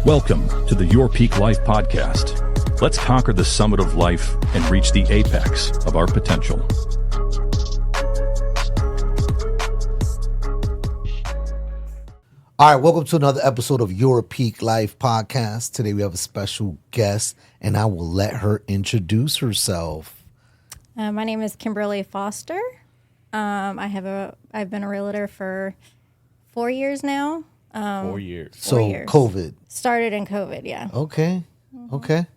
Welcome to the Your Peak Life podcast. Let's conquer the summit of life and reach the apex of our potential. All right, welcome to another episode of Your Peak Life podcast. Today we have a special guest, and I will let her introduce herself. My name is Kimberly Foster. I've been a realtor for 4 years now. 4 years. So 4 years. COVID. Started in COVID, yeah. Okay.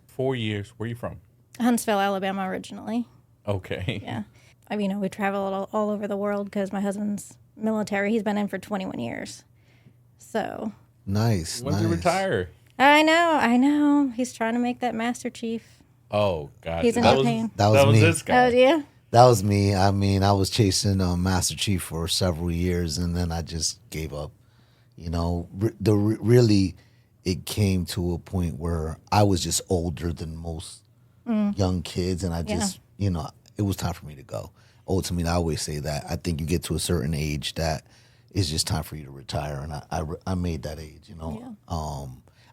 4 years. Where are you from? Huntsville, Alabama originally. Okay. Yeah. We travel all over the world because my husband's military. He's been in for 21 years. So. Nice. When did you retire? I know. He's trying to make that Master Chief. Oh, God. He's in Japan. That was me. This guy. Oh, yeah? That was me. I mean, I was chasing Master Chief for several years, and then I just gave up. You know, really, it came to a point where I was just older than most young kids, and I just, it was time for me to go. Ultimately, I always say that. I think you get to a certain age that it's just time for you to retire, and I made that age, Yeah.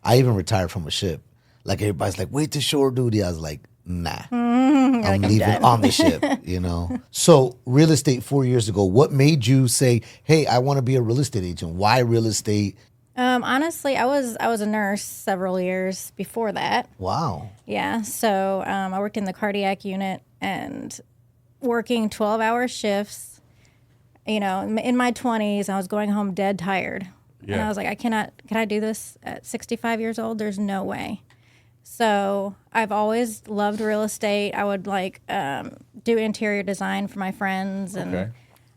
I even retired from a ship. Like, everybody's like, wait to shore duty. I was like, nah. I'm leaving on the ship, So real estate 4 years ago, what made you say, hey, I want to be a real estate agent? Why real estate? Honestly, I was a nurse several years before that. Wow. Yeah. So I worked in the cardiac unit and working 12-hour shifts. In my 20s, I was going home dead tired. Yeah. And I was like, can I do this at 65 years old? There's no way. So I've always loved real estate. I would do interior design for my friends, and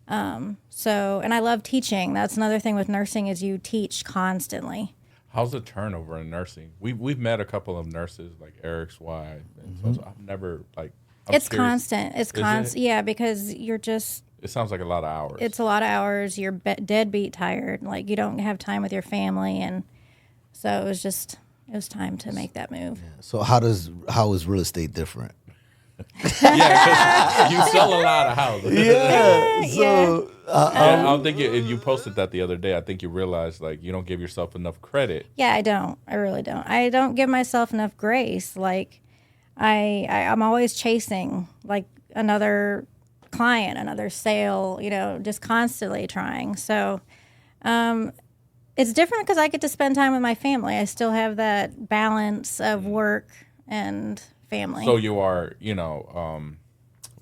and I love teaching. That's another thing with nursing is you teach constantly. How's the turnover in nursing? We've met a couple of nurses like Eric's wife, and so I've never It's constant. It's constant. Yeah, because you're just. It sounds like a lot of hours. It's a lot of hours. You're deadbeat tired. Like you don't have time with your family, and so it was time to make that move. Yeah. So how is real estate different? Yeah, because you sell a lot of houses. Yeah. So I don't think you posted that the other day. I think you realized you don't give yourself enough credit. Yeah, I don't. I really don't. I don't give myself enough grace. Like I'm always chasing another client, another sale. Just constantly trying. So. It's different because I get to spend time with my family. I still have that balance of work and family. So you are,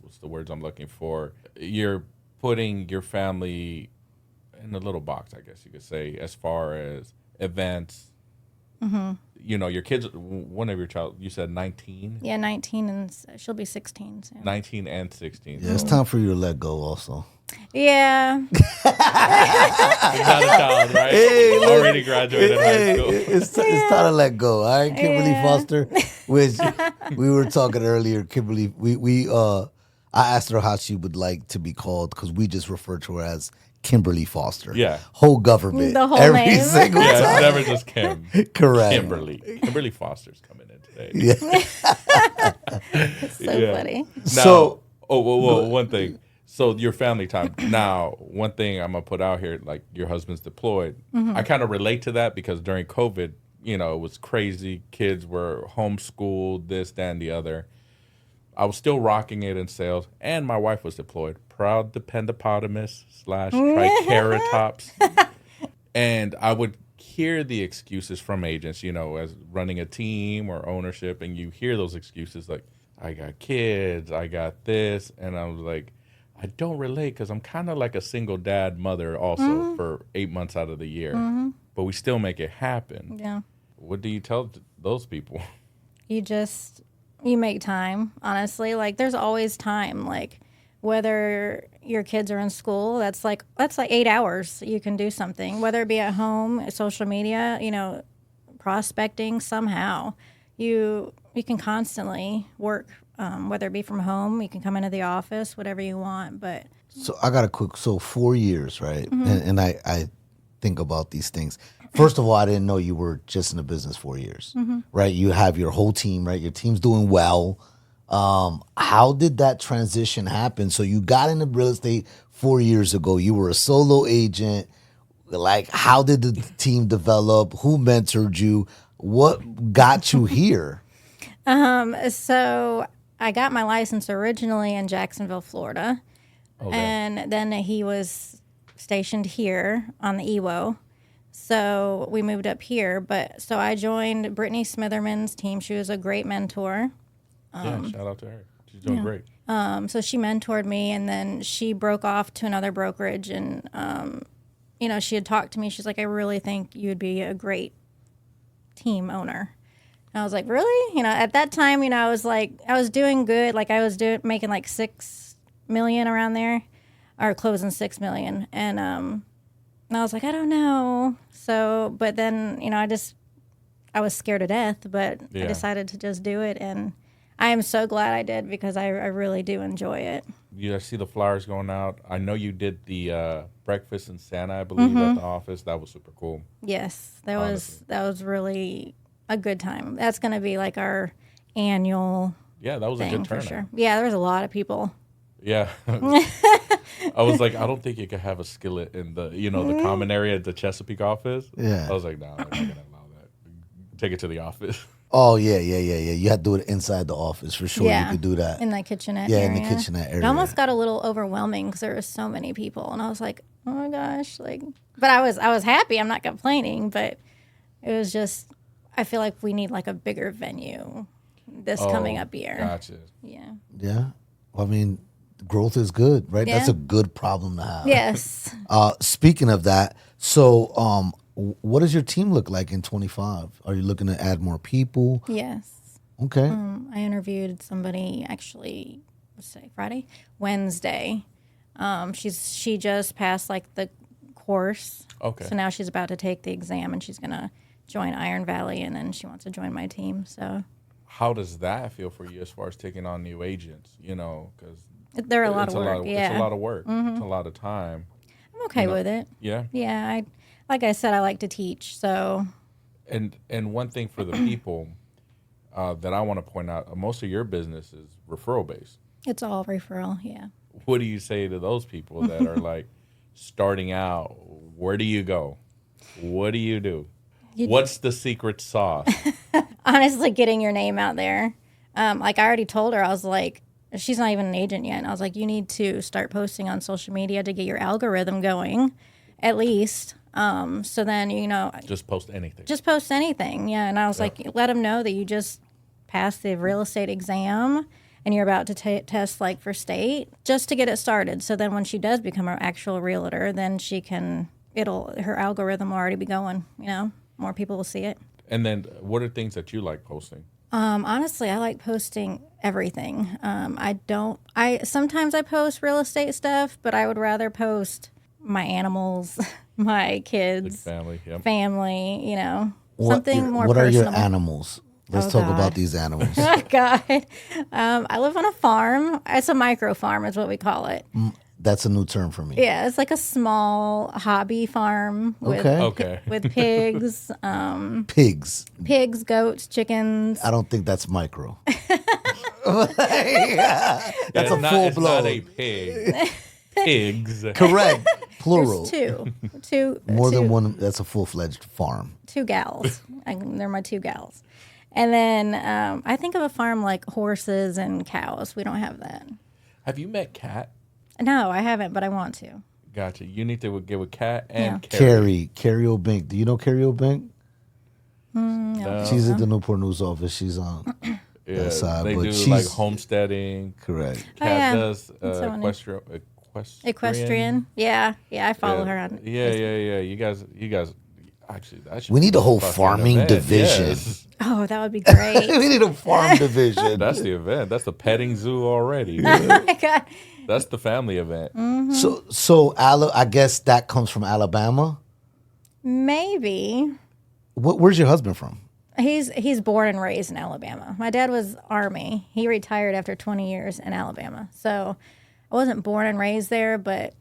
what's the words I'm looking for? You're putting your family in a little box, I guess you could say, as far as events. Mm-hmm. Your kids, one of your child, you said 19? Yeah, 19, and she'll be 16 soon. 19 and 16. Yeah, it's time for you to let go also. Yeah. You're not a child, right? Hey, already graduated high school. It's time to let go. All right, Kimberly Foster, which we were talking earlier. Kimberly, I asked her how she would like to be called because we just refer to her as Kimberly Foster. Yeah. Whole government. The whole every name. single time. Yeah, it's never just Kim. Correct. Kimberly Foster's coming in today. Yeah. It's so funny. Now, one thing. So your family time. Now, one thing I'm going to put out here, your husband's deployed. Mm-hmm. I kind of relate to that because during COVID, it was crazy. Kids were homeschooled, this, that, and the other. I was still rocking it in sales, and my wife was deployed. Proud dependopotamus / triceratops. And I would hear the excuses from agents, as running a team or ownership, and you hear those excuses like, I got kids, I got this, and I was like, I don't relate because I'm kind of like a single dad mother also for 8 months out of the year. Mm-hmm. But we still make it happen. Yeah. What do you tell those people? You make time, honestly. There's always time. Whether your kids are in school, that's like 8 hours you can do something. Whether it be at home, social media, prospecting somehow. You can constantly work. Whether it be from home, you can come into the office, whatever you want. But so I got 4 years, right? Mm-hmm. And I think about these things. First of all, I didn't know you were just in the business 4 years, right? You have your whole team, right? Your team's doing well. How did that transition happen? So you got into real estate 4 years ago. You were a solo agent. How did the team develop? Who mentored you? What got you here? So I got my license originally in Jacksonville, Florida. Okay. And then he was stationed here on the EWO. So we moved up here. But so I joined Brittany Smitherman's team. She was a great mentor. Yeah, shout out to her. She's doing great. So she mentored me, and then she broke off to another brokerage. And, she had talked to me. She's like, I really think you would be a great team owner. And I was like, really? At that time, I was like, I was doing good. Like I was making like $6 million around there, or closing $6 million. And I was like, I don't know. So, but then, I was scared to death, but I decided to just do it. And I am so glad I did, because I really do enjoy it. I see the flyers going out. I know you did the breakfast in Santa, I believe, at the office. That was super cool. Yes, that was really a good time. That's going to be like our annual that was a good turnout. for sure. Yeah, there was a lot of people. Yeah. I was like, I don't think you could have a skillet in the, the common area at the Chesapeake office. Yeah. I was like, no, I'm not going to allow that. Take it to the office. Oh, yeah. You had to do it inside the office for sure. Yeah, you could do that. in the kitchenette area. Yeah, in the kitchenette area. It almost got a little overwhelming because there were so many people. And I was like, oh my gosh. But I was happy. I'm not complaining. But it was just, I feel like we need like a bigger venue this coming up year. Gotcha. Yeah. Yeah. Well, I mean, growth is good, right? Yeah. That's a good problem to have. Yes. Speaking of that, so what does your team look like in 25? Are you looking to add more people? Yes. Okay. I interviewed somebody actually, Wednesday. She just passed like the course. Okay. So now she's about to take the exam, and she's gonna join Iron Valley, and then she wants to join my team. So. How does that feel for you as far as taking on new agents? Because they're a lot of work. It's a lot of work. It's a lot of time. I'm okay with it. Yeah. Yeah. Like I said, I like to teach. So. And one thing for the people that I want to point out, most of your business is referral based. It's all referral. Yeah. What do you say to those people that are like starting out? Where do you go? What do you do? What's the secret sauce? Honestly, getting your name out there. Like I already told her, I was like, she's not even an agent yet. And I was like, you need to start posting on social media to get your algorithm going, at least. So then, just post anything. Just post anything. Yeah. And I was like, let them know that you just passed the real estate exam and you're about to test like for state, just to get it started. So then when she does become an actual realtor, then her algorithm will already be going, more people will see it. And then what are things that you like posting? Honestly, I like posting everything. Sometimes I post real estate stuff, but I would rather post my animals, my kids, like family, something more personal. What are your animals? Let's talk about these animals. Oh, God. I live on a farm. It's a micro farm is what we call it. That's a new term for me. Yeah, it's like a small hobby farm with pigs. Pigs, goats, chickens. I don't think that's micro. That's a full blown. It's not a pig. Pigs. Correct. Plural. There's two. More than one. That's a full-fledged farm. 2 gals. They're my 2 gals. And then I think of a farm like horses and cows. We don't have that. Have you met Kat? No, I haven't, but I want to. Gotcha. You need to get with Kat and Carrie O'Bink. Do you know Carrie O'Bink? No. She's at the Newport News office. She's on that side. They but do she's, like homesteading. Correct. Kat does equestrian. Yeah, I follow her on. Yeah. You guys. Actually, that should we need a whole farming division. Yes. Oh, that would be great. We need a farm division. That's the event. That's the petting zoo already. Oh my God. That's the family event. Mm-hmm. So I guess that comes from Alabama. Maybe. Where's your husband from? He's born and raised in Alabama. My dad was Army. He retired after 20 years in Alabama. So I wasn't born and raised there, but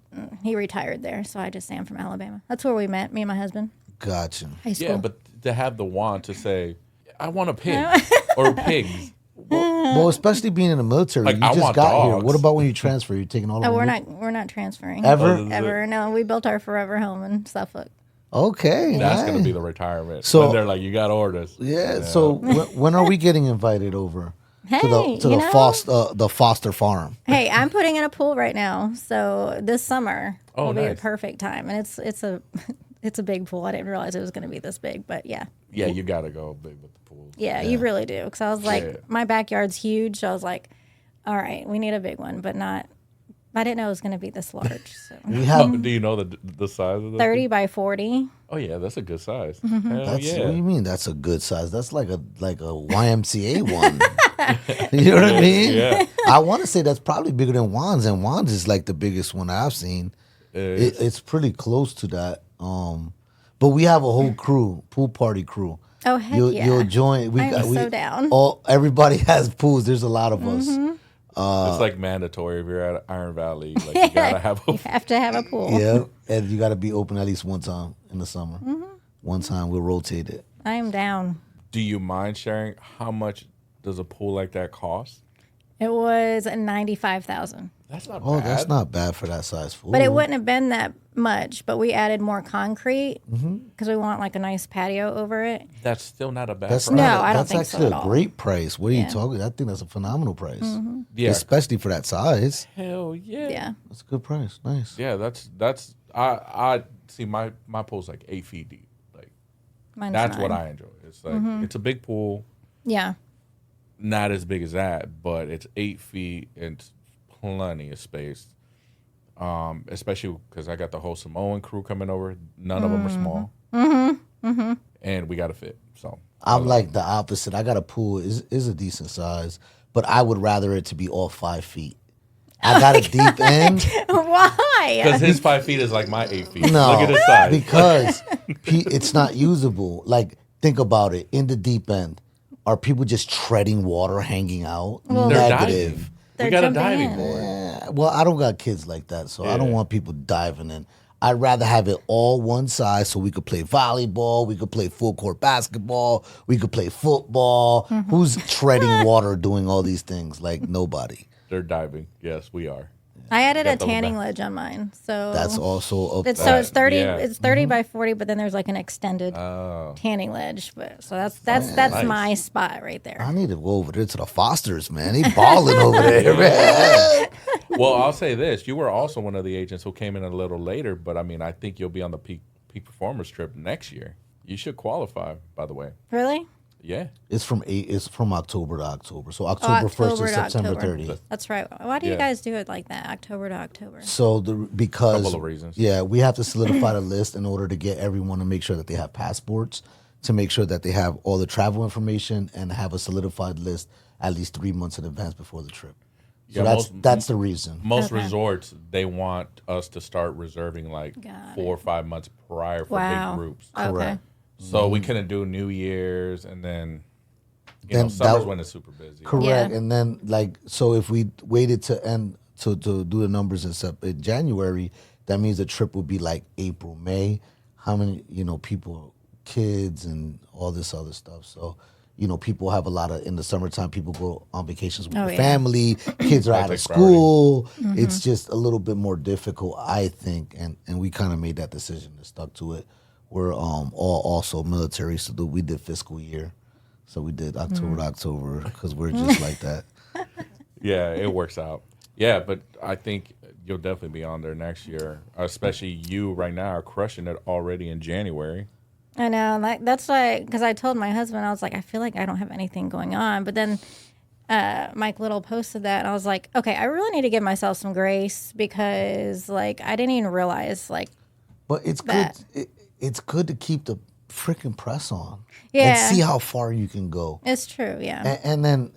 he retired there. So I just say I'm from Alabama. That's where we met, me and my husband. Gotcha. High school. Yeah, but to have the want to say, I want a pig or pigs. Well, especially being in the military, like, you I just want got dogs. here. What about when you transfer? You're taking all of No, them? we're not transferring. Ever? Ever. No, we built our forever home in Suffolk. Okay. That's gonna nice. be the retirement. So- So they're like, you got orders. Yeah. So when are we getting invited over to the Hey, you know? the Foster farm? Hey, I'm putting in a pool right now, so this summer Oh, will be a nice. perfect time, and it's a it's a big pool. I didn't realize it was going to be this big, but yeah, Yeah, you gotta go big with the pool. yeah, you really do. Because I was like, Yeah. my backyard's huge. So I was like, all right, we need a big one, but not. I didn't know it was going to be this large. So We have Do you know the size of the 30 by 40. Oh yeah, that's a good size. Mm-hmm. Hell That's yeah. what do you mean? That's a good size. That's like a YMCA one. You know what I mean? Yeah. I want to say that's probably bigger than Juan's, and Juan's is like the biggest one I've seen. It's pretty close to that. But we have a whole crew, pool party crew. Oh, heck yeah. You'll join. I'm so down. Everybody has pools. There's a lot of us. It's like mandatory if you're at Iron Valley. Like you gotta have a You have to have a pool. Yeah, and you got to be open at least one time in the summer. One time we'll rotate it. I am down. Do you mind sharing how much does a pool like that cost? It was 95,000. That's not Oh, bad. that's not bad for that size pool. But it wouldn't have been that much. But we added more concrete because we want like a nice patio over it. That's still not a bad That's price. No, not. I don't That's think so actually at a all. great price. What are Yeah. you talking? I think that's a phenomenal price. Yeah. Especially for that size. Hell yeah. Yeah. That's a good price. Nice. Yeah, that's I see my pool's like 8 feet deep. Like Mine's that's what 9. I enjoy. It's like it's a big pool, Yeah. not as big as that, but it's 8 feet and it's plenty of space. Especially because I got the whole Samoan crew coming over. None of them are small, and we got to fit. So I'm like the opposite. I got a pool is a decent size, but I would rather it to be all 5 feet. I got a deep end. Why? because his 5 feet is like my 8 feet. No, Look at his size. because it's not usable. Like, think about it. In the deep end, are people just treading water, hanging out? Well, They're Negative. diving. They're We got a jumping diving in. board. Yeah, well, I don't got kids like that, so I don't Yeah. want people diving in. I'd rather have it all one size so we could play volleyball, we could play full court basketball, we could play football. Who's treading water doing all these things? Like nobody. They're diving. Yes, we are. I added Got a the tanning back. ledge on mine. So That's also a it's 30 yeah. it's 30 by 40, but then there's like an extended tanning ledge. But so that's nice. my spot right there. I need to go over there to the Fosters, man. They balling over there, man. Well, I'll say this: you were also one of the agents who came in a little later, but I mean, I think you'll be on the peak performers trip next year. You should qualify, by the way. Really? Yeah. It's from October to October. So October 1st to October to September October. 30th. That's right. Why do you Yeah. guys do it like that? October to October. So because Couple of reasons. Yeah, we have to solidify the list in order to get everyone to make sure that they have passports, to make sure that they have all the travel information, and have a solidified list at least 3 months in advance before the trip. So Yeah, that's the reason. Most Okay. resorts, they want us to start reserving like Got 4 or 5 months prior for Wow. big groups. Okay. Correct. So we couldn't do New Year's, and then Then summer's that- when it's super busy. Correct. Yeah. And then so if we waited to end to do the numbers in January, that means the trip would be like April, May. How many, people, kids and all this other stuff. So, people have a lot of, in the summertime, people go on vacations with Oh, their yeah. family, kids are out of Takes priority. school. It's just a little bit more difficult, I think. And we kind of made that decision and stuck to it. We're all also military, so we did fiscal year. So we did October to October because we're just like that. Yeah, it works out. Yeah, but I think you'll definitely be on there next year. Especially you right now are crushing it already in January. I know. That's why, because I told my husband, I was like, I feel like I don't have anything going on. But then Mike Little posted that, and I was like, okay, I really need to give myself some grace because, I didn't even realize, But it's That. good. It's good to keep the freaking press on Yeah. and see how far you can go. it's true. Yeah. And then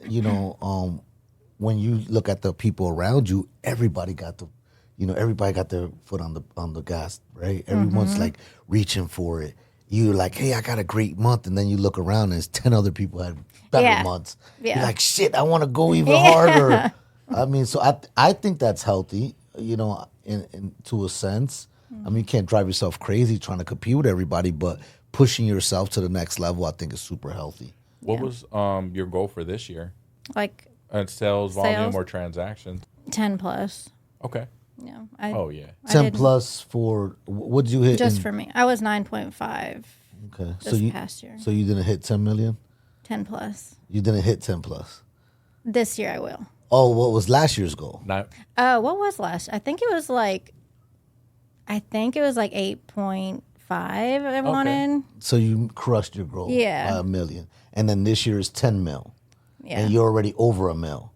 when you look at the people around you, everybody got their foot on the gas, right? Everyone's like reaching for it. You're like, hey, I got a great month, and then you look around and there's 10 other people had better Yeah. months. Yeah. You're like, shit, I want to go even harder. I mean, so I think that's healthy, in to a sense. I mean, you can't drive yourself crazy trying to compete with everybody, but pushing yourself to the next level, I think, is super healthy. What was your goal for this year? Like And sales volume Sales? or transactions? 10 plus. Okay. Yeah. Oh yeah. 10 plus for what did you hit? Just for me. I was 9.5 okay. this past year. So you didn't hit 10 million? 10 plus. You didn't hit 10 plus. This year I will. Oh, what was last year's goal? Not What was last? I think it was like 8.5 I wanted. So you crushed your goal Yeah. by $1 million. And then this year is 10 mil. Yeah. And you're already over $1 million.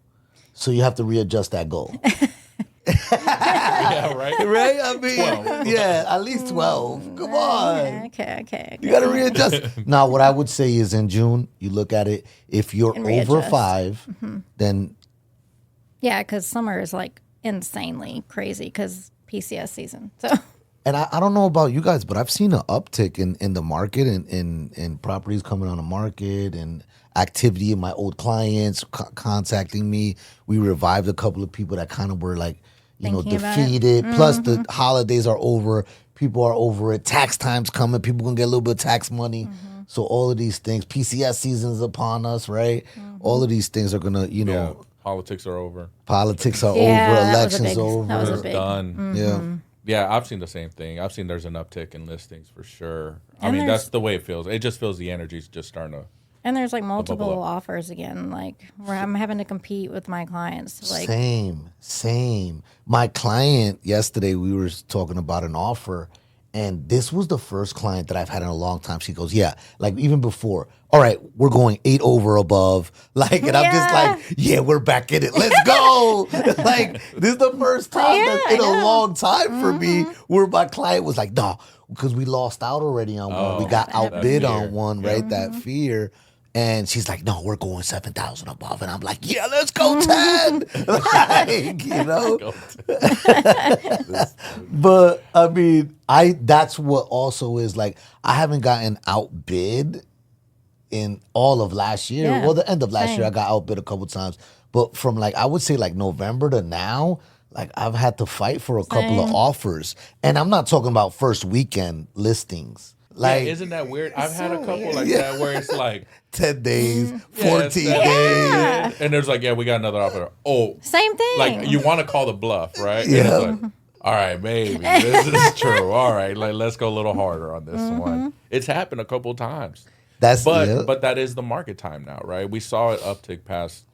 So you have to readjust that goal. yeah, right. Right? I mean, 12. yeah, at least 12. Come on. Okay. You got to readjust. Now, what I would say is in June, you look at it. If you're And over readjust. 5, then Yeah, because summer is like insanely crazy because PCS season. So and I don't know about you guys, but I've seen an uptick in the market and in properties coming on the market and activity in my old clients contacting me. We revived a couple of people that kind of were like, Thinking about it. defeated. Plus the holidays are over. People are over it. Tax time's coming. People gonna get a little bit of tax money. So all of these things, PCS season's upon us, right? All of these things are gonna, Yeah. Politics are over. politics are Yeah, over, that was a elections big- over. that was a It's big- done. Yeah. Yeah, I've seen the same thing. I've seen there's an uptick in listings for sure. I And mean, there's- that's the way it feels. It just feels the energy's just starting to. and there's like bubble multiple up. offers again, like where I'm having to compete with my clients. Like Same. My client yesterday, we were talking about an offer, and this was the first client that I've had in a long time. She goes, "Yeah, like even before. All right, we're going 8 over above." Like, and I'm just Yeah. like, "Yeah, we're back in it. Let's go!" Like, this is the first time Yeah, that's in I a know. long time for me where my client was like, "No," because we lost out already on one. We got outbid fear. on one, right? That fear. And she's like, "No, we're going 7,000 above." And I'm like, "Yeah, let's go 10." Like, you know? But I mean, that's what also is like, I haven't gotten outbid in all of last year. Yeah, Well, the end of last same. year, I got outbid a couple times. But from like, I would say like November to now, like I've had to fight for a couple of Same. offers. And I'm not talking about first weekend listings. Like, Yeah, isn't that weird? I've had a so couple weird. like that where it's like 10 days, yeah, 14 it's that- days. and there's like, yeah, we got another offer. Oh, same thing. like you want to call the bluff, right? And Yeah. it's like, all right, maybe this is true. All right, like let's go a little harder on this one. It's happened a couple times, That's but that is the market time now, right? We saw it uptick past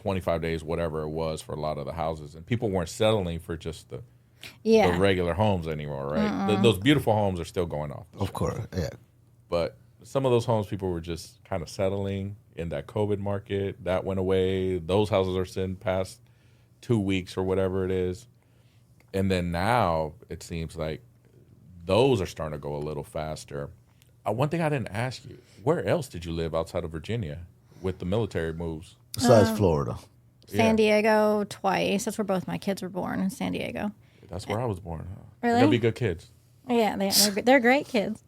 25 days, whatever it was, for a lot of the houses, and people weren't settling for just the regular homes anymore, right? Those beautiful homes are still going off, of course, yeah. but some of those homes people were just kind of settling in that COVID market. That went away. Those houses are sitting past 2 weeks or whatever it is. And then now it seems like those are starting to go a little faster. One thing I didn't ask you, where else did you live outside of Virginia with the military moves? Besides Florida. San Diego twice. That's where both my kids were born, in San Diego. That's where I was born. Huh? Really? They'll be good kids. Yeah, they're great kids.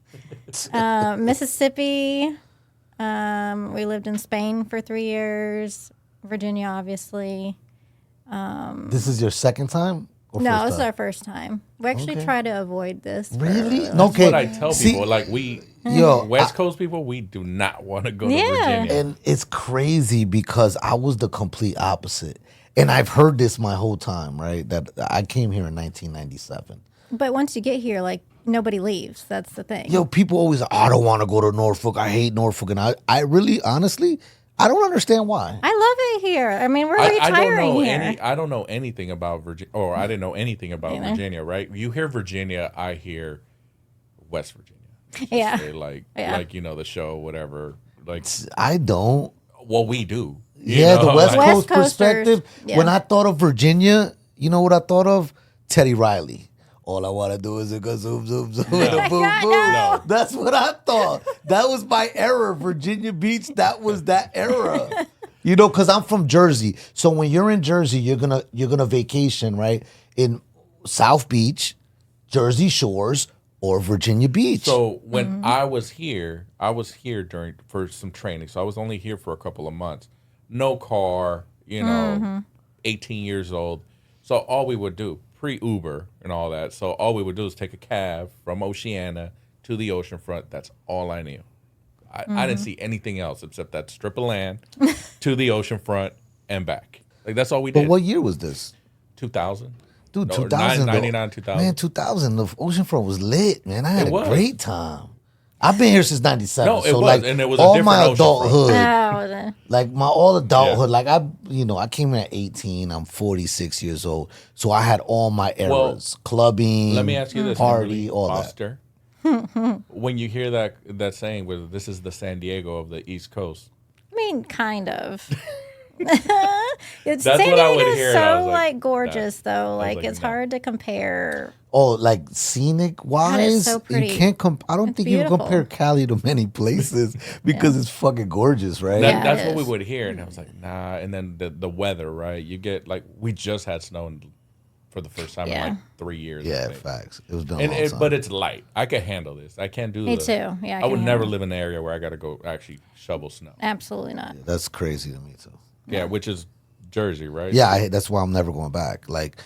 Mississippi. We lived in Spain for 3 years. Virginia, obviously. This is your second time? Or No, first this is time? our first time. We actually Okay. try to avoid this. Really? for- No, okay. What I tell See, people, like we yo, West Coast people, we do not want to go to Yeah. Virginia. and it's crazy because I was the complete opposite. And I've heard this my whole time, right? That I came here in 1997. But once you get here, like, nobody leaves. That's the thing. Yo, people always, I don't want to go to Norfolk. I hate Norfolk. And I really, honestly, I don't understand why. I love it here. I mean, we're I retiring don't know here. I don't know anything about Virginia, or I didn't know anything about Either. Virginia. Right? You hear Virginia, I hear West Virginia. Just Yeah. say, like Yeah. you know the show, whatever. Like, I don't. well, we do. You Yeah, know, the West like- Coast West Coasters, perspective. yeah. When I thought of Virginia, you know what I thought of? Teddy Riley. All I want to do is go zoom, zoom, zoom, and a boom, God, boom. no. That's what I thought. That was my era. Virginia Beach, that was that era. You know, because I'm from Jersey. So when you're in Jersey, you're gonna vacation, right? In South Beach, Jersey Shores, or Virginia Beach. So when I was here for some training. So I was only here for a couple of months. No car, 18 years old. So all we would do, pre-Uber and all that, so all we would do is take a cab from Oceana to the oceanfront. That's all I knew. I didn't see anything else except that strip of land to the oceanfront and back. Like, that's all we did. But what year was this? 2000. Dude, No, 2000. 99, 2000. Man, 2000. The oceanfront was lit, man. I had It a was. great time. I've been here since 97. No, it so was, like and it was a all different my oceanfront. adulthood, Oh, like my all adulthood, like I came in at 18. I'm 46 years old, so I had all my eras: clubbing. Let me ask you this, party, Kimberly all that. Foster. When you hear that saying, where this is the San Diego of the East Coast, I mean, kind of. It's That's San what I would Diego's hear, and I so was like, like gorgeous though. was Like like, it's no. hard to compare. Oh, like scenic wise, so pretty. you can't I don't It's think you can beautiful. compare Cali to many places because it's fucking gorgeous, right? Yeah. that's it what we is. would hear, and I was like, nah. And then the weather, right? You get like we just had snow for the first time in Yeah. like 3 years. I Yeah, think. facts. It was done a long time. But it's light. I can handle this. I can't do Me the- too. Yeah, I would can never handle it. live in an area where I got to go actually shovel snow. Absolutely not. That's crazy to me too. Yeah, which is Jersey, right? Yeah, that's why I'm never going back. Like,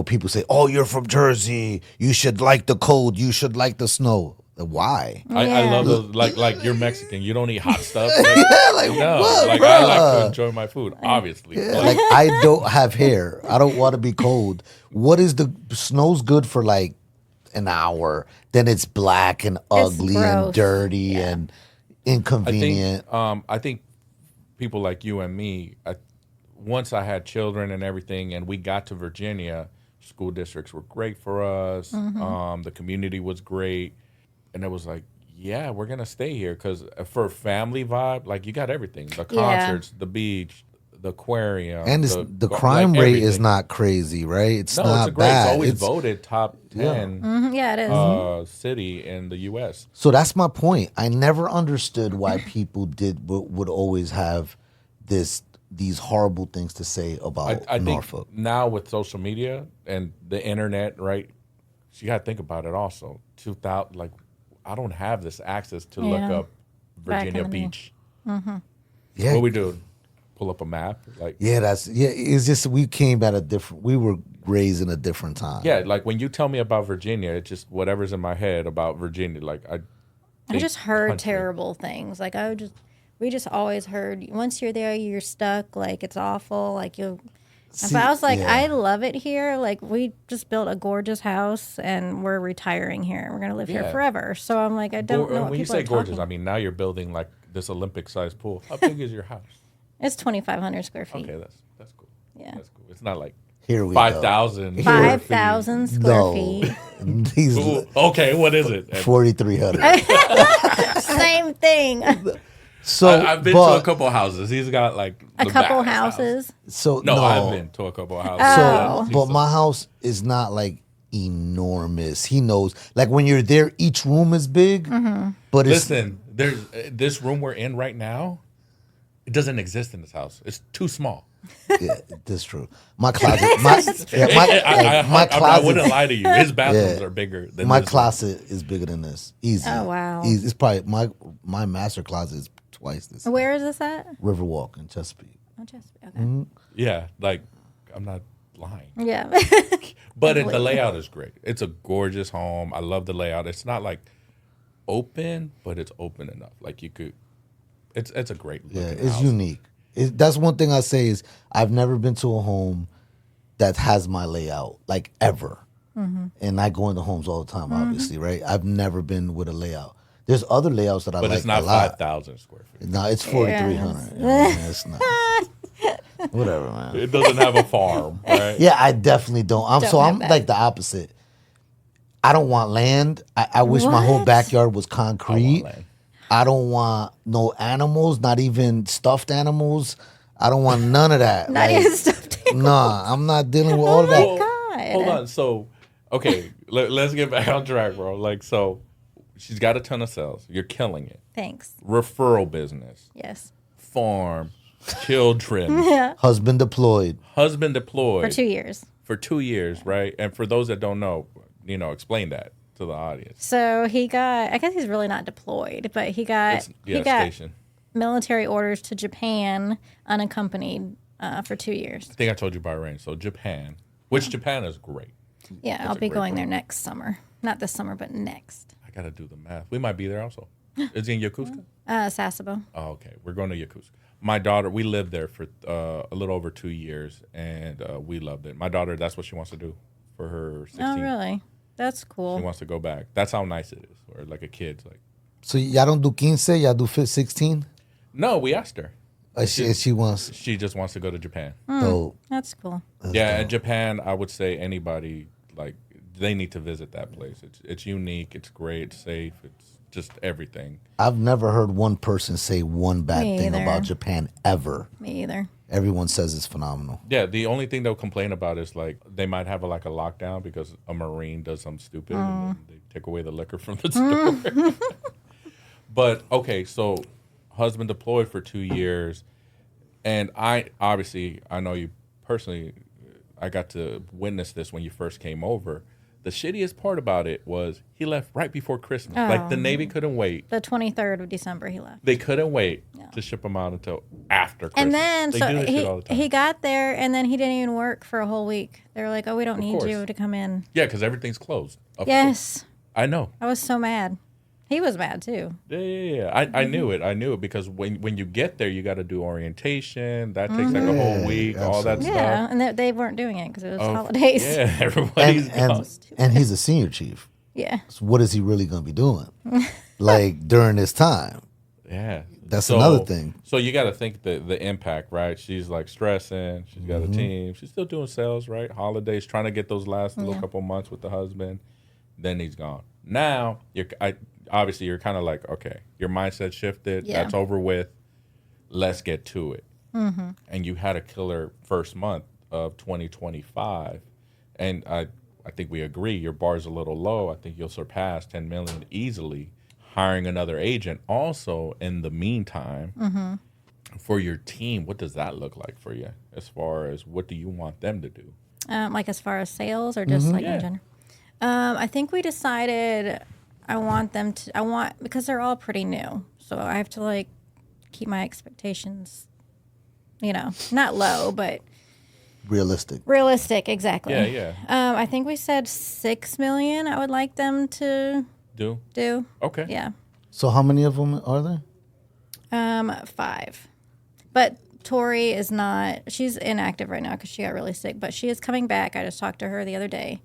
people say, "Oh, you're from Jersey. You should like the cold. You should like the snow." Why? I Yeah. love those. Like you're Mexican. You don't eat hot stuff. like, No, what, like bruh? I like to enjoy my food. Obviously, Yeah, like I don't have hair. I don't want to be cold. What is the snow's good for like an hour? Then it's black and ugly and gross. dirty and inconvenient. I think people like you and me. Once I had children and everything, and we got to Virginia, school districts were great for us. The community was great, and it was like, yeah, we're gonna stay here because for family vibe, like you got everything: the concerts, the beach, the aquarium, And the crime like rate is everything. not crazy, right? It's No, not it's great. bad. It's always It's- voted top 10 Mhm, yeah, it is. city in the U.S. So that's my point. I never understood why people would always have these horrible things to say about I think Norfolk. now with social media and the internet, right? So you got to think about it also. 2000, like I don't have this access to look Yeah. up Back Virginia in the day. Beach. Yeah, What we do? Pull up a map, like It's just we came at a different. We were raised in a different time. yeah, like when you tell me about Virginia, it's just whatever's in my head about Virginia. Like I think just heard country. terrible things. Like we just always heard once you're there, you're stuck. Like it's awful. Like you. See, But I was like, yeah. I love it here. Like we just built a gorgeous house and we're retiring here. We're gonna live here Yeah. forever. So I'm like, I don't know what when you people say are gorgeous, talking. I mean now you're building like this Olympic-sized pool. How big is your house? It's 2,500 square feet. Okay, that's cool. Yeah. That's cool. It's not like Here we 5,000. 5,000 square No, feet. these Ooh, okay, what is it? 4,300. Same thing. So I've been to but- a couple houses. He's got like A the couple baddest house. houses. So No, I've been to a couple houses. Oh. So, but my house is not like enormous. He knows. Like when you're there, each room is big. Mm-hmm. But it's Listen, there's this room we're in right now. It doesn't exist in this house. It's too small. yeah, that's true. My closet, my I closet, wouldn't lie to you. His bathrooms Yeah. are bigger than my this closet is bigger than this. Easy. Oh, wow. Easy. It's probably my master closet is twice this. Where is this at? Riverwalk in Chesapeake. Oh, Chesapeake. Okay. Mm-hmm. One. Yeah, like I'm not lying. Yeah. But the layout is great. It's a gorgeous home. I love the layout. It's not like open, but it's open enough. Like you could. It's a great. Yeah, looking it's house. unique. That's one thing I say is I've never been to a home that has my layout like ever. Mm-hmm. And I go into homes all the time, obviously, right? I've never been with a layout. There's other layouts that I But like it's not a lot. 5,000 square feet. No, it's 4,300. Yeah, it's not. Whatever, man. It doesn't have a farm, right? Yeah, I definitely don't. I'm Don't have I'm that. like the opposite. I don't want land. I wish my whole What? backyard was I concrete. want land. I don't want no animals, not even stuffed animals. I don't want none of that. Not Like, even stuffed animals. Nah, I'm not dealing with all of that. Oh my God. Hold on. So, okay, let's get back on track, bro. Like, so she's got a ton of sales. You're killing it. Thanks. Referral business, Yes. farm, children, Husband deployed. husband deployed For 2 years. For 2 years, right? And for those that don't know, explain that to the audience. So he got, I guess he's really not deployed, but he got Station. military orders to Japan unaccompanied for 2 years. I think I told you Bahrain. So Japan, which Japan is great. Yeah, That's I'll a be great going there point. next summer. Not this summer, but next. I gotta do the math. We might be there also. Is it in Yokosuka? Sasebo. Oh, okay. We're going to Yokosuka. My daughter, we lived there for a little over 2 years, and we loved it. My daughter, that's what she wants to do. for her 16th. Oh, really? That's cool. She wants to go back. That's how nice it is. Or like a kid's like. So y'all don't do 15, y'all do 16? No, we asked her. She wants. She just wants to go to Japan. So That's cool. Yeah, in Japan, I would say anybody, like, they need to visit that place. It's unique. It's great. It's safe. It's just everything. I've never heard one person say one bad Me thing either. about Japan ever. Me either. Everyone says it's phenomenal. Yeah, the only thing they'll complain about is, like, they might have, a lockdown because a Marine does something stupid and then they take away the liquor from the store. But, okay, so husband deployed for 2 years. And I know you personally, I got to witness this when you first came over. The shittiest part about it was he left right before Christmas. Like, the Navy couldn't wait. The 23rd of December he left. They couldn't wait to ship him out until after Christmas. And then they so do this shit all the time. he got there and then he didn't even work for a whole week. They were like, "Oh, we don't need course. you to come in." Yeah, because everything's closed. Of Yes. course. I know. I was so mad. He was mad too. Yeah. I knew it. I knew it because when you get there, you got to do orientation. That takes like a whole week, all that Yeah, stuff. and they weren't doing it because it was holidays. Yeah, everybody's gone. And he's a senior chief. Yeah. So what is he really going to be doing? Like during this time? Yeah. That's another thing. So you got to think the impact, right? She's like stressing. She's got a team. She's still doing sales, right? Holidays, trying to get those last little couple months with the husband. Then he's gone. Now, obviously you're kind of like, okay, your mindset shifted. Yeah. That's over with. Let's get to it. Mm-hmm. And you had a killer first month of 2025. And I think we agree your bar's a little low. I think you'll surpass 10 million easily. Hiring another agent. Also, in the meantime, for your team, what does that look like for you as far as what do you want them to do? Like as far as sales or just like in general? I think we decided because they're all pretty new. So I have to like keep my expectations, not low, but realistic. Exactly. Yeah. I think we said 6 million. I would like them to do. Okay. Yeah. So how many of them are there? 5. But Tori is not, she's inactive right now because she got really sick, but she is coming back. I just talked to her the other day.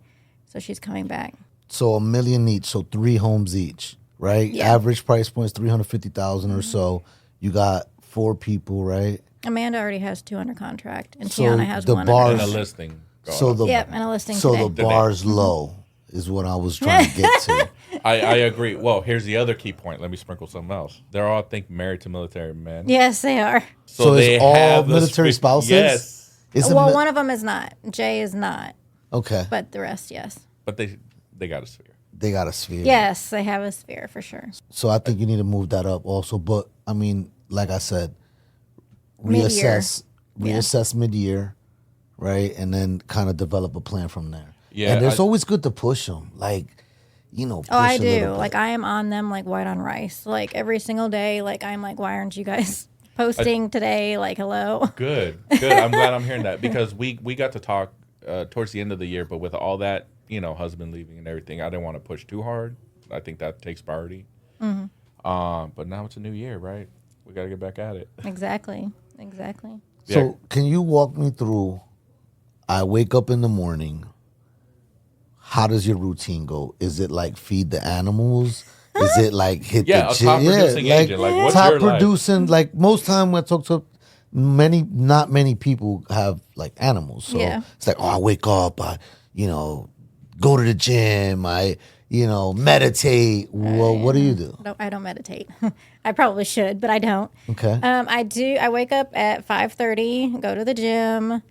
So she's coming back. So $1 million each, so 3 homes each, right? Yeah. Average price point is $350,000 or so. You got 4 people, right? Amanda already has 2 under contract, and So Tiana has the 1 bars- And under a listing. and a listing So today. the bar's low is what I was trying to get to. I agree. Well, here's the other key point. Let me sprinkle something else. They're all, I think, married to military men. Yes, they are. So they it's all have the military spouses? Yes. Isn't Well, it- one of them is not. Jay is not, Okay. but the rest, yes. But they got a sphere. They got a sphere. Yes, they have a sphere for sure. So I think you need to move that up also. But I mean, like I said, Mid-year. reassess mid-year, right? And then kind of develop a plan from there. Yeah, And it's always good to push them. Like, push Oh, I a little do. bit. Like, I am on them like white on rice. Like, every single day, like, I'm like, why aren't you guys posting today? Like, hello. Good. I'm glad I'm hearing that because we got to talk towards the end of the year, but with all that, husband leaving and everything, I didn't want to push too hard. I think that takes priority. Mm-hmm. But now it's a new year, right? We got to get back at it. Exactly. So can you walk me through, I wake up in the morning, how does your routine go? Is it like feed the animals? Is it like hit the a gym? top producing agent. Like, what's top your life? producing, like most time when I talk to not many people have like animals. So Yeah. it's like, I wake up, I, go to the gym, I, meditate. Well, what do you do? I don't meditate. I probably should, but I don't. Okay. I do. I wake up at 5:30, go to the gym.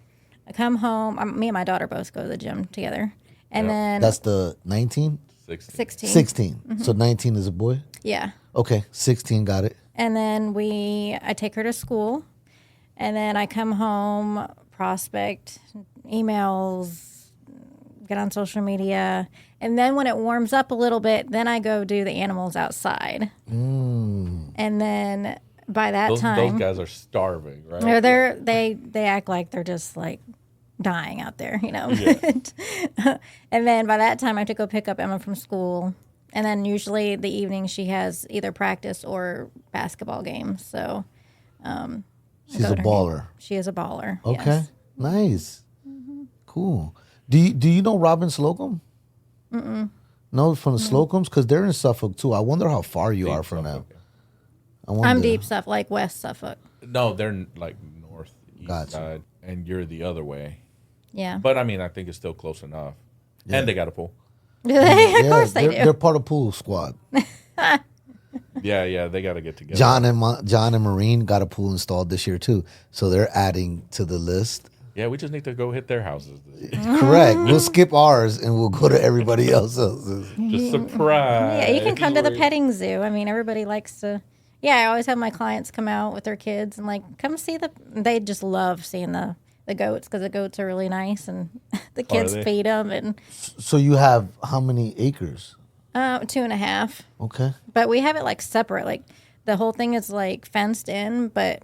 I come home. Me and my daughter both go to the gym together. And then That's the 19? 16. 16. So 19 is a boy? Yeah. Okay, 16, got it. And then I take her to school. And then I come home, prospect, emails, get on social media. And then when it warms up a little bit, then I go do the animals outside. And then by that Those time, guys are starving, right? they act like they're just like dying out there, And then by that time, I have to go pick up Emma from school. And then usually the evening she has either practice or basketball games. So She's a baller. she is a baller. Okay, Yes. nice. Cool. Do you know Robin Slocum? No, from the Slocums? Because they're in Suffolk, too. I wonder how far you are from them. I'm deep Suffolk, like West Suffolk. No, they're like north, east Gotcha. side, and you're the other way. Yeah. But I mean, I think it's still close enough. Yeah. And they got a pool. Do they? Of course they do. They're part of pool squad. Yeah, they got to get together. John and Marine got a pool installed this year, too. So they're adding to the list. Yeah, we just need to go hit their houses. Correct. We'll skip ours and we'll go to everybody else's. Just surprise. Yeah, you can come to the petting zoo. I mean, everybody likes to. Yeah, I always have my clients come out with their kids and like come see they just love seeing the goats because the goats are really nice and the kids feed them. And so you have how many acres? 2.5. Okay. But we have it like separate. Like the whole thing is like fenced in, but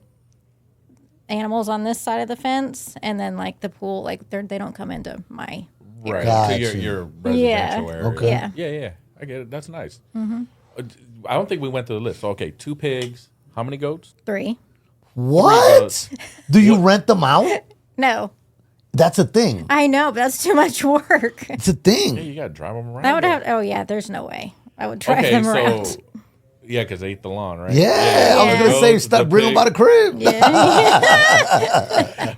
animals on this side of the fence, and then like the pool, like they don't come into my right. Gotcha. So your residential area. Okay. Yeah. I get it. That's nice. Mm-hmm. I don't think we went through the list. So, okay, 2 pigs. How many goats? 3. What? Do you rent them out? No. That's a thing. I know, but that's too much work. It's a thing. Yeah, you got to drive them around. I would have. Oh yeah, there's no way I would drive them around. So, yeah, because they ate the lawn, right? Yeah, I was gonna say stop bring them by the crib. Yeah.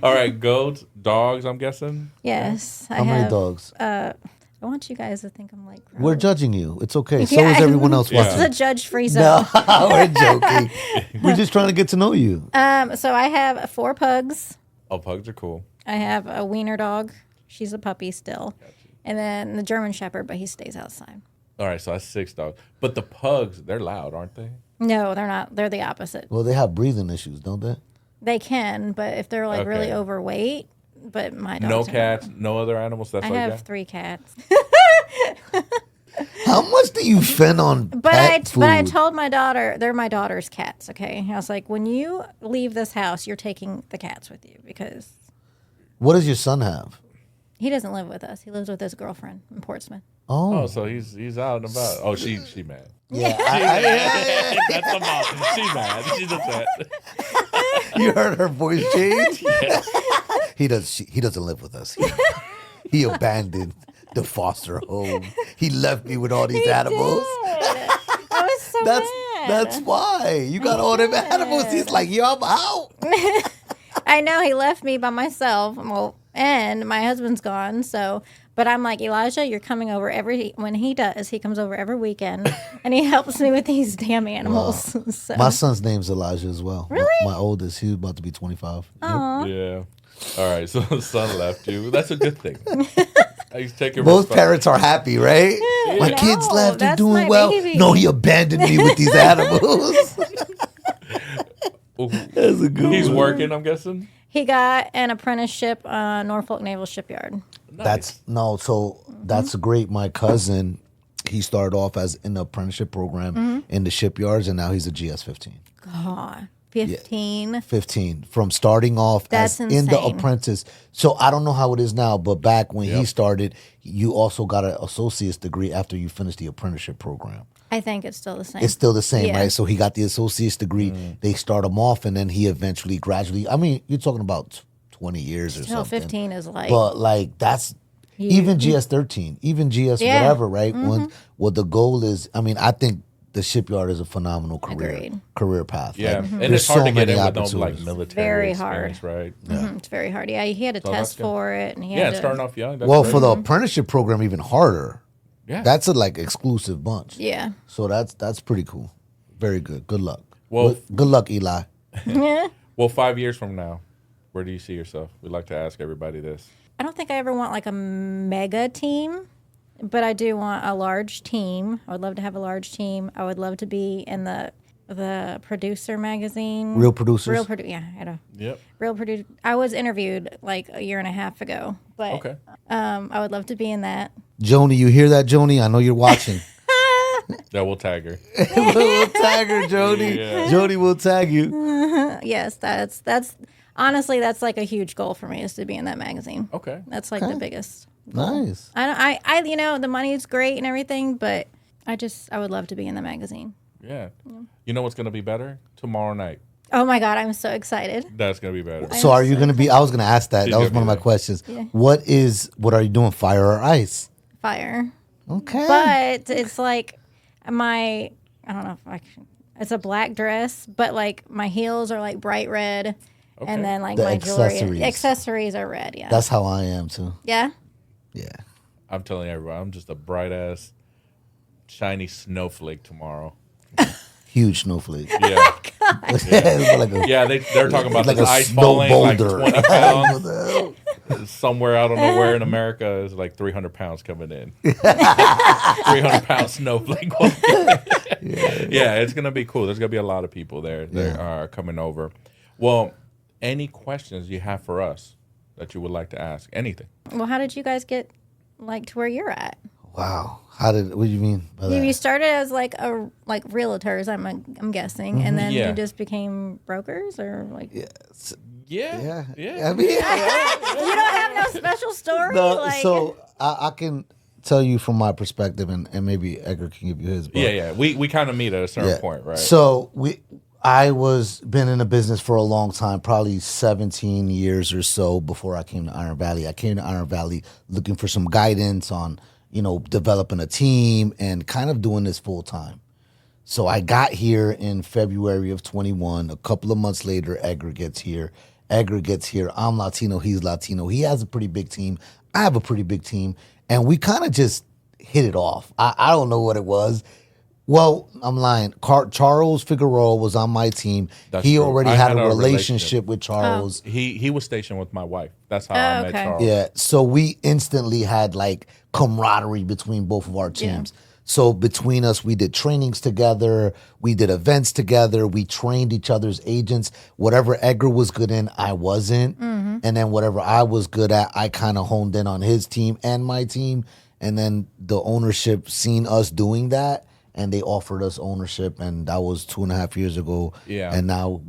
All right, goats, dogs. I'm guessing. Yes. How many dogs? I want you guys to think I'm like. Gross. We're judging you. It's okay. So is everyone else This watching. is a judge-free zone. No, we're joking. We're just trying to get to know you. So I have 4 pugs. Oh, pugs are cool. I have a wiener dog. She's a puppy still. And then the German Shepherd, but he stays outside. All right, so that's 6 dogs. But the pugs, they're loud, aren't they? No, they're not. They're the opposite. Well, they have breathing issues, don't they? They can, but if they're like really overweight, but my dogs No are cats, not. no other animals. That's I like have that. 3 cats. How much do you spend on But food? I told my daughter, they're my daughter's cats, okay? I was like, when you leave this house, you're taking the cats with you because What does your son have? he doesn't live with us. He lives with his girlfriend in Portsmouth. Oh, Oh, so he's out and about. Oh, she mad. yeah. That's the mom. She mad. She's upset. You heard her voice change. He doesn't live with us. He abandoned the foster home. He left me with all these animals. I was so mad. That's why you got all them animals. He's like, yo, I'm out. I know he left me by myself. Well, and my husband's gone. So, but I'm like, Elijah, you're coming over when he does. He comes over every weekend and he helps me with these damn animals. Wow. So. My son's name's Elijah as well. Really? My oldest, he's about to be 25. Aw. Yeah. All right, so the son left you. That's a good thing. He's taking Both parents are happy, right? My No, kids left, they're that's doing my well. baby. No, he abandoned me with these animals. That's a good He's one. working, I'm guessing. He got an apprenticeship Norfolk Naval Shipyard. Nice. That's great. My cousin, he started off as in the apprenticeship program in the shipyards, and now he's a GS-15. God, 15. 15 from starting off That's as in the insane. apprentice. So I don't know how it is now, but back when he Yep. started, you also got an associate's degree after you finished the apprenticeship program. I think it's still the same. It's still the same, Yeah. right? So he got the associate's degree. They start him off, and then he eventually gradually. I mean, you're talking about 20 years or Still something. 15 is like. But like that's even GS-13, even GS Yeah. whatever, right? When what the goal is, I mean, I think the shipyard is a phenomenal career path. Yeah, Like, and there's it's hard so to get many in with no like opportunities. military Very experience, right? It's very hard. Yeah, he had a So that's test good. for it, and he Yeah, had and to, starting off young. That's Well, great. for the apprenticeship program, even harder. yeah. That's a like exclusive bunch. Yeah. So that's pretty cool. Very good. Good luck. Well- good luck, Eli. Well, 5 years from now, where do you see yourself? We like to ask everybody this. I don't think I ever want like a mega team, but I do want a large team. I would love to have a large team. I would love to be in the producer magazine. Real producers? Yeah, I had a Yep. real producer. I was interviewed like a year and a half ago, but Okay. I would love to be in that. Joni, you hear that, Joni? I know you're watching. Yeah, we'll tag her. We'll tag her, Joni. Yeah. Joni will tag you. Yes, that's honestly that's like a huge goal for me is to be in that magazine. Okay. That's like the biggest. Nice. I you know the money is great and everything, but I would love to be in the magazine. Yeah. You know what's going to be better? Tomorrow night. Oh my God, I'm so excited. That's gonna be better. So are you going to be? I was going to ask that. She's That was gonna one of be my there. questions. Yeah. What are you doing? Fire or ice? Fire. Okay. But it's like I don't know if I can, it's a black dress, but like my heels are like bright red. Okay. And then like The my accessories. jewelry, accessories are red. Yeah. That's how I am too. yeah. Yeah. I'm telling everybody, I'm just a bright ass, shiny snowflake tomorrow. Huge snowflake. Yeah, Like a- yeah. They're talking about like this a ice snow falling boulder. like 20 pounds. Somewhere I don't know where in America is like 300 pounds coming in. 300-pound snowflake. Yeah, it's gonna be cool. There's gonna be a lot of people there that are coming over. Well, any questions you have for us that you would like to ask? Anything? Well, how did you guys get like to where you're at? Wow. What do you mean by You that? started as like realtors, I'm guessing, and then Yeah. you just became brokers, or like Yeah. I mean, you don't have no special story. no, like, so I can tell you from my perspective, and maybe Edgar can give you his. But Yeah. We kind of meet at a certain point, right? So I was been in the business for a long time, probably 17 years or so before I came to Iron Valley. I came to Iron Valley looking for some guidance on, developing a team and kind of doing this full time. So I got here in February of 21. A couple of months later, Edgar gets here. I'm Latino. He's Latino. He has a pretty big team. I have a pretty big team. And we kind of just hit it off. I don't know what it was. Well, I'm lying. Charles Figueroa was on my team. That's He true. already I had had a a relationship with Charles. He was stationed with my wife. That's how I met okay. Charles. Yeah. So we instantly had like camaraderie between both of our teams. So between us, we did trainings together. We did events together. We trained each other's agents. Whatever Edgar was good in, I wasn't. And then whatever I was good at, I kind of honed in on his team and my team. And then the ownership seen us doing that, and they offered us ownership. And that was 2.5 years ago. Yeah. And now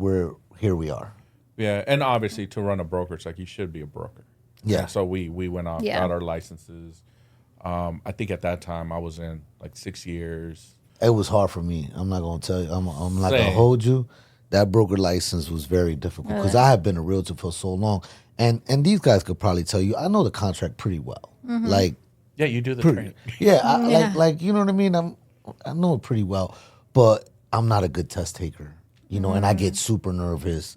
here we are. Yeah, and obviously to run a brokerage, like you should be a broker. Yeah. And so we went off, Yeah. got our licenses. I think at that time I was in like 6 years. It was hard for me. I'm not gonna tell you. I'm not gonna Same. hold you. That broker license was very difficult because I have been a realtor for so long, and these guys could probably tell you. I know the contract pretty well. Like, Yeah, you do the pretty, training. yeah, Yeah. like you know what I mean. I know it pretty well, but I'm not a good test taker. And I get super nervous.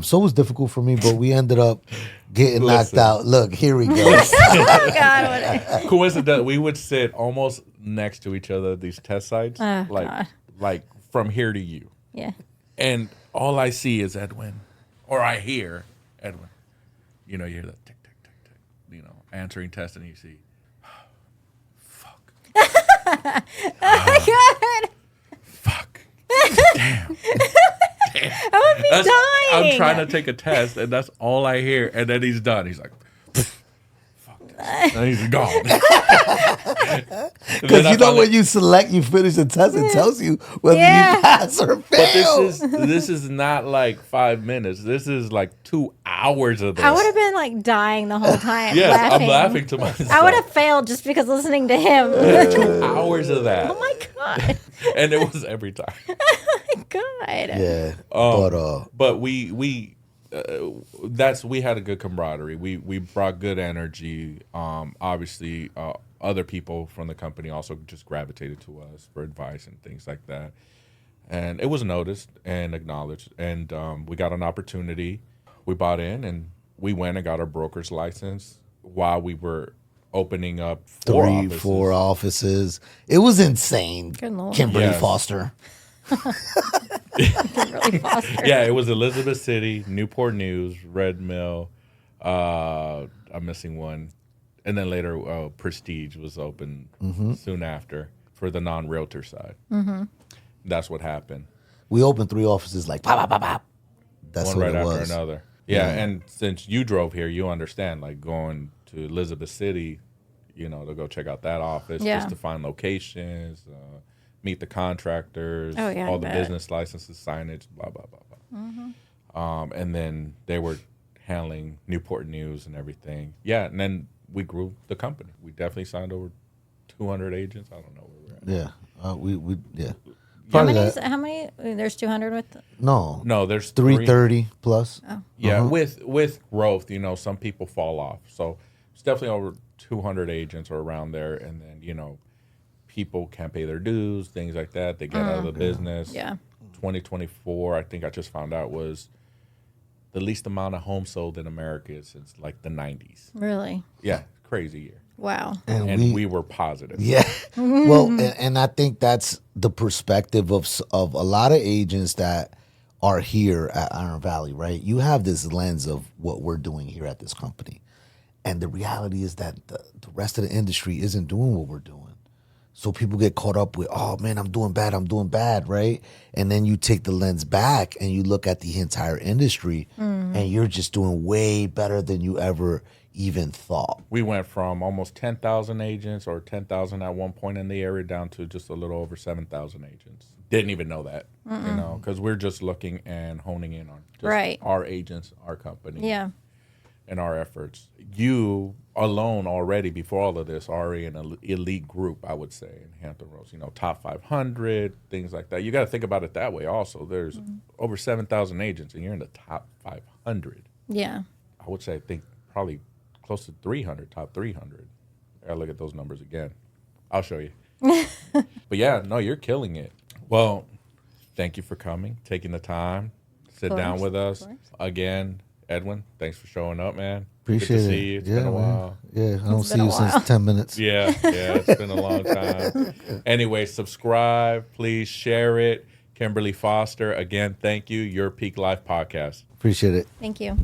So it was difficult for me, but we ended up getting knocked Listen. out. Look, here we go. oh God, what Coincidentally, we would sit almost next to each other at these test sites, Oh, God. like from here to you, yeah. and all I see is Edwin, or I hear Edwin. You hear that tick tick tick tick. Answering test, and you see, fuck, Oh my God, fuck. Damn. I would be dying. I'm trying to take a test, and that's all I hear. And then he's done. He's like, fuck this. And he's gone. Because when you select, you finish the test, it tells you whether Yeah. you pass or fail. But this is not like 5 minutes. This is like 2 hours of this. I would have been like dying the whole time. Yes, laughing. I'm laughing to myself. I would have failed just because listening to him. 2 hours of that. Oh my God. And it was every time. God. Yeah, But we had a good camaraderie. We brought good energy. Obviously, other people from the company also just gravitated to us for advice and things like that. And it was noticed and acknowledged. And we got an opportunity. We bought in and we went and got our broker's license while we were opening up 4 offices. It was insane. Good Lord. Kimberly Yes. Foster. Kimberly Foster. Yeah, it was Elizabeth City, Newport News, Red Mill. I'm missing one. And then later, Prestige was open soon after for the non-realtor side. That's what happened. We opened 3 offices like pop, pop, pop, pop. That's One what right it after was. another. Yeah, and since you drove here, you understand, like going to Elizabeth City, to go check out that office, Yeah. just to find locations, meet the contractors, Oh, yeah, I all the bet. business licenses, signage, blah, blah, blah, blah. And then they were handling Newport News and everything. Yeah, and then we grew the company. We definitely signed over 200 agents. I don't know where we're at. Yeah. We Probably that. How many? There's 200 with. No, there's 330 plus. Yeah, with growth, some people fall off. So it's definitely over 200 agents or around there, and then people can't pay their dues, things like that. They get out of the business. Yeah. 2024, I think I just found out, was the least amount of homes sold in America since like the 90s. Really? Yeah, crazy year. Wow. And we were positive. Yeah. Well, and I think that's the perspective of a lot of agents that are here at Iron Valley, right? You have this lens of what we're doing here at this company. And the reality is that the rest of the industry isn't doing what we're doing. So people get caught up with, oh man, I'm doing bad, right? And then you take the lens back and you look at the entire industry and you're just doing way better than you ever even thought. We went from almost 10,000 agents or 10,000 at one point in the area down to just a little over 7,000 agents. Didn't even know that, because we're just looking and honing in on just our agents, our company. Yeah. And our efforts. You alone already, before all of this, are in an elite group, I would say, in Hampton Roads. Top 500, things like that. You got to think about it that way also. There's over 7,000 agents, and you're in the top 500. Yeah. I would say, I think, probably close to 300, top 300. I gotta look at those numbers again. I'll show you. But yeah, no, you're killing it. Well, thank you for coming, taking the time, sit down with us. Again, Edwin, thanks for showing up, man. Appreciate Good to it. see you. It's been a while. Yeah, I don't see you since 10 minutes. Yeah, it's been a long time. Anyway, subscribe, please share it. Kimberly Foster, again, thank you. Your Peak Life Podcast. Appreciate it. Thank you.